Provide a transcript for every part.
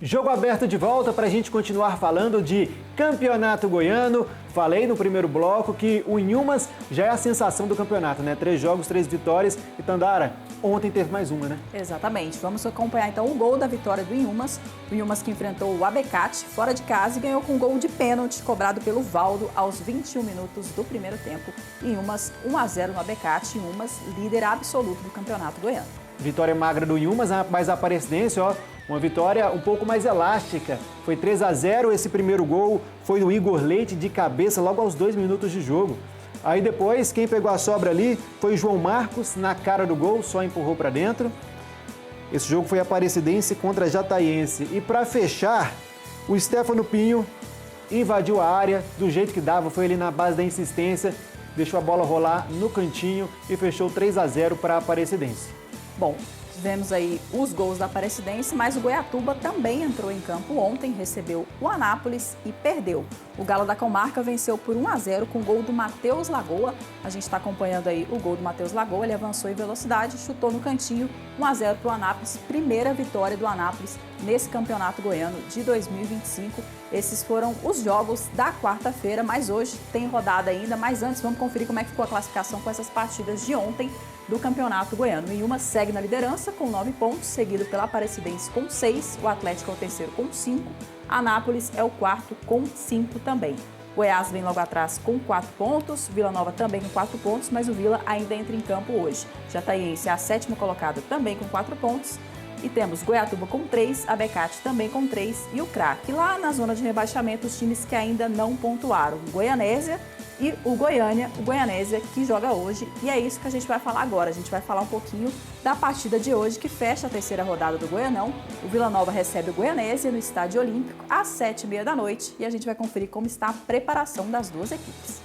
Jogo aberto de volta para a gente continuar falando de campeonato goiano. Falei no primeiro bloco que o Inhumas já é a sensação do campeonato, né? 3 jogos, 3 vitórias. E Tandara, ontem teve mais uma, né? Exatamente. Vamos acompanhar então o gol da vitória do Inhumas. O Inhumas que enfrentou o Abecate fora de casa e ganhou com um gol de pênalti cobrado pelo Valdo aos 21 minutos do primeiro tempo. Inhumas 1-0 no Abecate. Inhumas líder absoluto do campeonato goiano. Vitória magra do Inhumas, mas a Aparecidense, uma vitória um pouco mais elástica. Foi 3-0, esse primeiro gol foi do Igor Leite de cabeça logo aos 2 minutos de jogo. Aí depois, quem pegou a sobra ali foi João Marcos, na cara do gol, só empurrou para dentro. Esse jogo foi Aparecidense contra Jataiense. E para fechar, o Stefano Pinho invadiu a área do jeito que dava, foi ali na base da insistência, deixou a bola rolar no cantinho e fechou 3-0 para a Aparecidense. Bom, tivemos aí os gols da Aparecidense, mas o Goiatuba também entrou em campo ontem, recebeu o Anápolis e perdeu. O Galo da Comarca venceu por 1-0 com o gol do Matheus Lagoa. A gente está acompanhando aí o gol do Matheus Lagoa, ele avançou em velocidade, chutou no cantinho, 1-0 para o Anápolis, primeira vitória do Anápolis nesse campeonato goiano de 2025. Esses foram os jogos da quarta-feira, mas hoje tem rodada ainda. Mas antes, vamos conferir como é que ficou a classificação com essas partidas de ontem do campeonato goiano. O Inhumas segue na liderança com 9 pontos, seguido pela Aparecidense com 6, o Atlético é o terceiro com 5, Anápolis é o quarto com 5 também. Goiás vem logo atrás com 4 pontos, Vila Nova também com 4 pontos, mas o Vila ainda entra em campo hoje. Jataiense é a 7ª colocada também com 4 pontos. E temos Goiatuba com 3, Abecate também com 3 e o Craque. Lá na zona de rebaixamento, os times que ainda não pontuaram. Goianésia e o Goianésia que joga hoje. E é isso que a gente vai falar agora. A gente vai falar um pouquinho da partida de hoje, que fecha a terceira rodada do Goianão. O Vila Nova recebe o Goianésia no Estádio Olímpico às 7h30 da noite. E a gente vai conferir como está a preparação das duas equipes.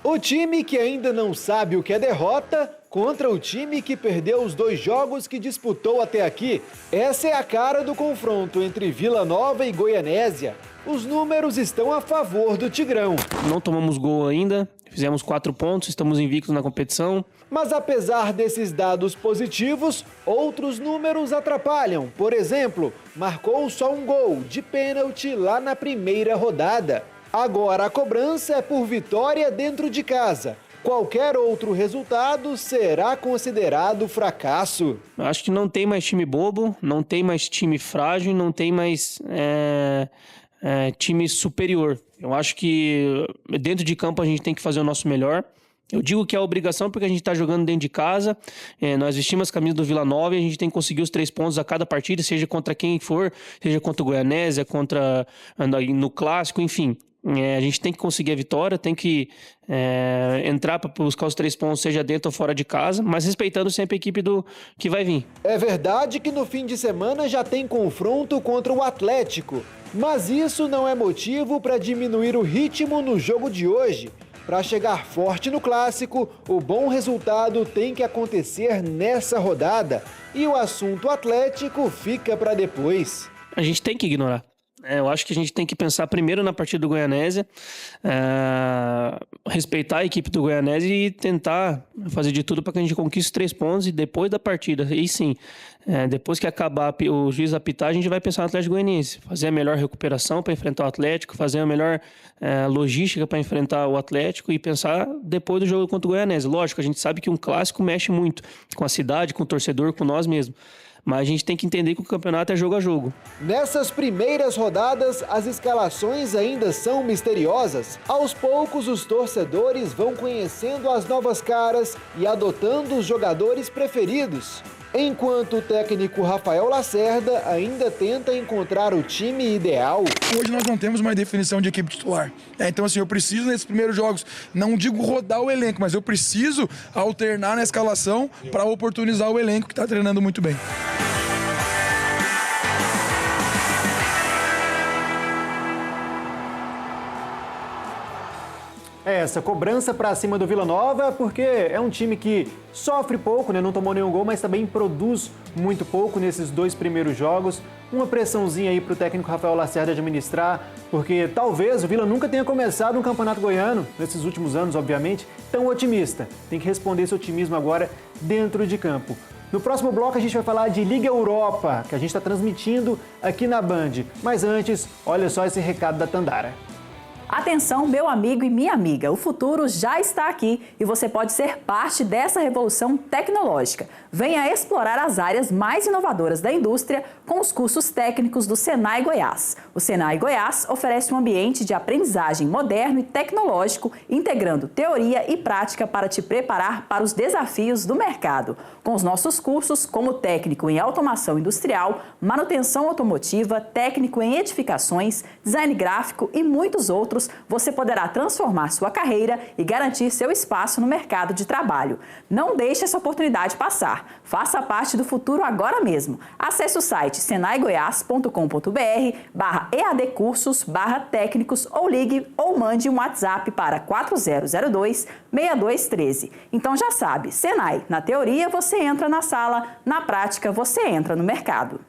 O time que ainda não sabe o que é derrota contra o time que perdeu os 2 jogos que disputou até aqui. Essa é a cara do confronto entre Vila Nova e Goianésia. Os números estão a favor do Tigrão. Não tomamos gol ainda, fizemos 4 pontos, estamos invictos na competição. Mas apesar desses dados positivos, outros números atrapalham. Por exemplo, marcou só um gol de pênalti lá na primeira rodada. Agora a cobrança é por vitória dentro de casa. Qualquer outro resultado será considerado fracasso. Acho que não tem mais time bobo, não tem mais time frágil, não tem mais time superior. Eu acho que dentro de campo a gente tem que fazer o nosso melhor. Eu digo que é obrigação porque a gente está jogando dentro de casa, nós vestimos as camisas do Vila Nova e a gente tem que conseguir os 3 pontos a cada partida, seja contra quem for, seja contra o Goianésia, no Clássico, enfim. A gente tem que conseguir a vitória, tem que entrar para buscar os 3 pontos, seja dentro ou fora de casa, mas respeitando sempre a equipe que vai vir. É verdade que no fim de semana já tem confronto contra o Atlético, mas isso não é motivo para diminuir o ritmo no jogo de hoje. Para chegar forte no Clássico, o bom resultado tem que acontecer nessa rodada e o assunto Atlético fica para depois. A gente tem que ignorar. Eu acho que a gente tem que pensar primeiro na partida do Goianésia, respeitar a equipe do Goianésia e tentar fazer de tudo para que a gente conquiste os 3 pontos e depois da partida. E sim, depois que acabar o juiz apitar, a gente vai pensar no Atlético Goianiense, fazer a melhor recuperação para enfrentar o Atlético, fazer a melhor logística para enfrentar o Atlético e pensar depois do jogo contra o Goianésia. Lógico, a gente sabe que um clássico mexe muito com a cidade, com o torcedor, com nós mesmos. Mas a gente tem que entender que o campeonato é jogo a jogo. Nessas primeiras rodadas, as escalações ainda são misteriosas. Aos poucos, os torcedores vão conhecendo as novas caras e adotando os jogadores preferidos. Enquanto o técnico Rafael Lacerda ainda tenta encontrar o time ideal. Hoje nós não temos mais definição de equipe titular. Então, assim, eu preciso nesses primeiros jogos, não digo rodar o elenco, mas eu preciso alternar na escalação para oportunizar o elenco que está treinando muito bem. Essa cobrança para cima do Vila Nova, porque é um time que sofre pouco, né? Não tomou nenhum gol, mas também produz muito pouco nesses 2 primeiros jogos. Uma pressãozinha aí para o técnico Rafael Lacerda administrar, porque talvez o Vila nunca tenha começado um campeonato goiano, nesses últimos anos, obviamente, tão otimista. Tem que responder esse otimismo agora dentro de campo. No próximo bloco a gente vai falar de Liga Europa, que a gente está transmitindo aqui na Band. Mas antes, olha só esse recado da Tandara. Atenção, meu amigo e minha amiga, o futuro já está aqui e você pode ser parte dessa revolução tecnológica. Venha explorar as áreas mais inovadoras da indústria com os cursos técnicos do Senai Goiás. O Senai Goiás oferece um ambiente de aprendizagem moderno e tecnológico, integrando teoria e prática para te preparar para os desafios do mercado. Com os nossos cursos, como técnico em automação industrial, manutenção automotiva, técnico em edificações, design gráfico e muitos outros, você poderá transformar sua carreira e garantir seu espaço no mercado de trabalho. Não deixe essa oportunidade passar. Faça parte do futuro agora mesmo. Acesse o site senaigoias.com.br/eadcursos/técnicos ou ligue ou mande um WhatsApp para 4002-6213. Então já sabe, Senai, na teoria você entra na sala, na prática você entra no mercado.